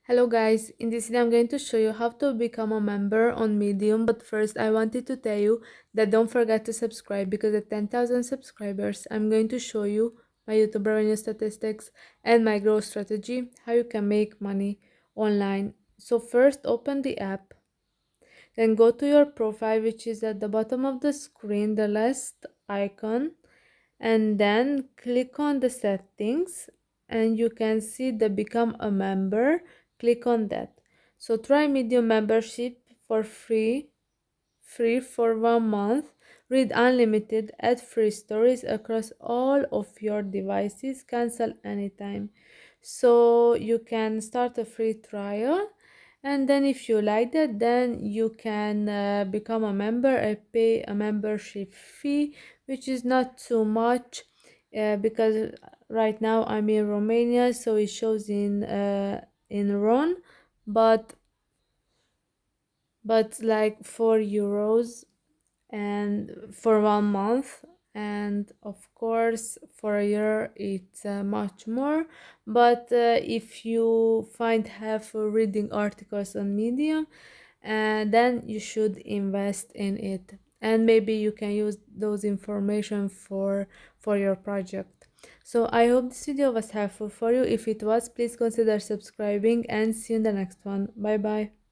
Hello guys, in this video I'm going to show you how to become a member on Medium, but first I wanted to tell you that don't forget to subscribe because at 10,000 subscribers I'm going to show you my YouTube revenue statistics and my growth strategy, how you can make money online. So first open the app, then go to your profile, which is at the bottom of the screen, the last icon, and then click on the settings and you can see the become a member. Click on that. So try Medium membership for free for 1 month. Read unlimited, add free stories across all of your devices, cancel anytime. So you can start a free trial, and then if you like that, then you can become a member and pay a membership fee, which is not too much, because right now I'm in Romania, so it shows in RON, but like 4 euros and for 1 month, and of course for a year it's much more. But if you find helpful reading articles on Medium, then you should invest in it, and maybe you can use those information for your project. So I hope this video was helpful for you. If it was, please consider subscribing, and see you in the next one. Bye bye.